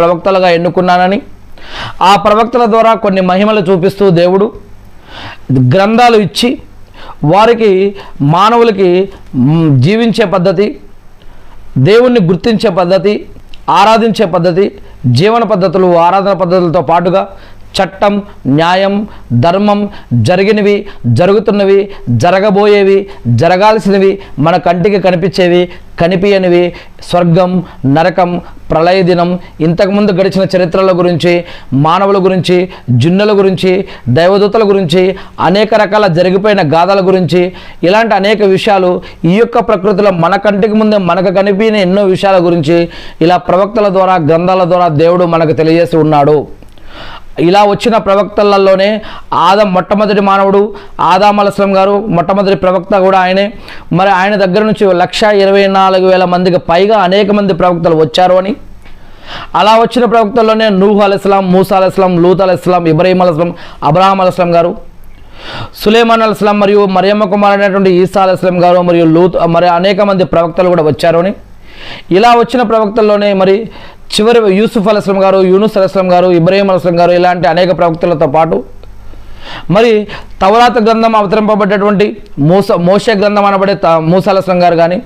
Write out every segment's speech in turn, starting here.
ప్రవక్తలుగా ఎన్నుకున్నానని, ఆ ప్రవక్తల ద్వారా కొన్ని మహిమలు చూపిస్తూ దేవుడు గ్రంథాలు ఇచ్చి వారికి మానవులకి జీవించే పద్ధతి, దేవుణ్ణి గుర్తించే పద్ధతి, ఆరాధించే పద్ధతి, జీవన పద్ధతులు, ఆరాధన పద్ధతులతో పాటుగా చట్టం, న్యాయం, ధర్మం, జరిగినవి, జరుగుతున్నవి, జరగబోయేవి, జరగాల్సినవి, మన కంటికి కనిపించేవి, కనిపించనివి, స్వర్గం, నరకం, ప్రళయ దినం, ఇంతకుముందు గడిచిన చరిత్రల గురించి, మానవుల గురించి, జిన్నుల గురించి, దైవదూతల గురించి, అనేక రకాల జరిగిపోయిన గాథల గురించి, ఇలాంటి అనేక విషయాలు ఈ యొక్క ప్రకృతిలో మన కంటికి ముందే మనకు కనిపించిన ఎన్నో విషయాల గురించి ఇలా ప్రవక్తల ద్వారా, గ్రంథాల ద్వారా దేవుడు మనకు తెలియజేసి ఉన్నాడు. ఇలా వచ్చిన ప్రవక్తలలోనే మొట్టమొదటి మానవుడు ఆదాం అలైహిస్సలాం గారు మొట్టమొదటి ప్రవక్త కూడా ఆయనే. మరి ఆయన దగ్గర నుంచి 1,24,000 మందికి పైగా అనేక మంది ప్రవక్తలు వచ్చారు అని, అలా వచ్చిన ప్రవక్తల్లోనే నూహ్ అలైహిస్సలాం, మూసా అలైహిస్సలాం, లూత్ అలైహిస్సలాం, ఇబ్రాహీం అలైహిస్సలాం, అబ్రహాం అలైహిస్సలాం గారు, సులైమాన్ అలైహిస్సలాం మరియు మరియమ్మ కుమారుడైనటువంటి ఈసా అలైహిస్సలాం గారు మరియు మరి అనేక మంది ప్రవక్తలు కూడా వచ్చారు అని, ఇలా వచ్చిన ప్రవక్తల్లోనే మరి చివరి యూసుఫ్ అలైహిస్సలాం గారు, యూనుస్ అలైహిస్సలాం గారు, ఇబ్రాహీం అలైహిస్సలాం గారు, ఇలాంటి అనేక ప్రవక్తలతో పాటు మరి తౌరాత్ గ్రంథం అవతరింపబడ్డటువంటి మోషే గ్రంథం అనబడే మూసా అలైహిస్సలాం గారు కానీ,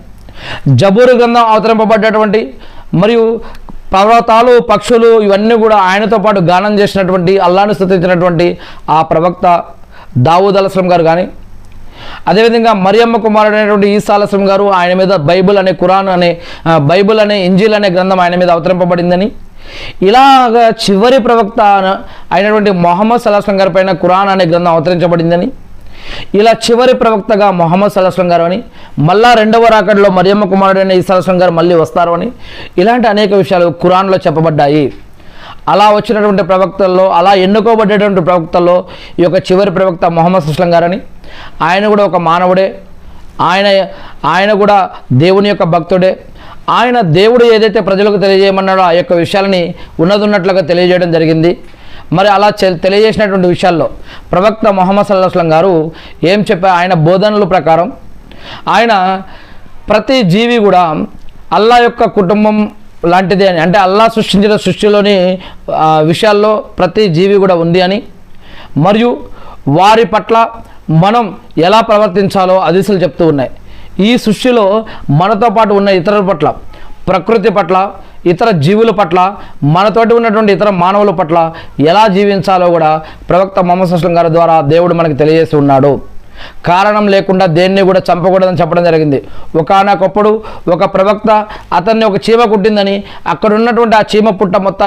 జబూరు గ్రంథం అవతరింపబడ్డటువంటి మరియు పర్వతాలు, పక్షులు ఇవన్నీ కూడా ఆయనతో పాటు గానం చేసినటువంటి, అల్లాహ్ను స్తుతించినటువంటి ఆ ప్రవక్త దావూద్ అలైహిస్సలాం గారు కానీ, అదేవిధంగా మరియమ్మ కుమారుడైనటువంటి ఈసా అలైహిస్సలాం గారు, ఆయన మీద బైబిల్ అనే ఇంజీల్ అనే గ్రంథం ఆయన మీద అవతరింపబడిందని, ఇలాగా చివరి ప్రవక్త అయినటువంటి మొహమ్మద్ సల్లల్లాహు అలైహి వసల్లం గారి పైన ఖురాన్ అనే గ్రంథం అవతరించబడిందని, ఇలా చివరి ప్రవక్తగా మొహమ్మద్ సల్లల్లాహు అలైహి వసల్లం గారు అని, మళ్ళా రెండవ రాకడలో మరియమ్మ కుమారుడైన ఈసా అలైహి వసల్లం గారు మళ్ళీ వస్తారు అని, ఇలాంటి అనేక విషయాలు ఖురాన్లో చెప్పబడ్డాయి. అలా వచ్చినటువంటి ప్రవక్తల్లో, అలా ఎన్నుకోబడ్డటువంటి ప్రవక్తల్లో ఈ యొక్క చివరి ప్రవక్త మొహమ్మద్ సల్లల్లాహు అలైహి వసల్లం గారని, ఆయన కూడా ఒక మానవుడే, ఆయన కూడా దేవుని యొక్క భక్తుడే. ఆయన దేవుడు ఏదైతే ప్రజలకు తెలియజేయమన్నాడో ఆ యొక్క విషయాలని ఉన్నట్లుగా తెలియజేయడం జరిగింది. మరి అలా తెలియజేసినటువంటి విషయాల్లో ప్రవక్త మొహమ్మద్ సల్లల్లాహు అలైహి వసల్లం గారు ఏం చెప్పారు? ఆయన బోధనల ప్రకారం ఆయన ప్రతి జీవి కూడా అల్లాహ్ యొక్క కుటుంబం లాంటిది అని, అంటే అల్లాహ్ సృష్టించిన సృష్టిలోని విషయాల్లో ప్రతి జీవి కూడా ఉంది అని, మరియు వారి పట్ల మనం ఎలా ప్రవర్తించాలో హదీసులు చెప్తూ ఉన్నాయి. ఈ సృష్టిలో మనతో పాటు ఉన్న ఇతరుల పట్ల, ప్రకృతి పట్ల, ఇతర జీవుల పట్ల, మనతోటి ఉన్నటువంటి ఇతర మానవుల పట్ల ఎలా జీవించాలో కూడా ప్రవక్త మొహమ్మద్ సల్లల్లాహు అలైహి వసల్లం గారి ద్వారా దేవుడు మనకు తెలియజేసి ఉన్నాడు. కారణం లేకుండా దేన్ని కూడా చంపకూడదని చెప్పడం జరిగింది. ఒకానొకప్పుడు ఒక ప్రవక్త అతన్ని ఒక చీమ కుట్టిందని అక్కడ ఉన్నటువంటి ఆ చీమ పుట్ట మొత్తం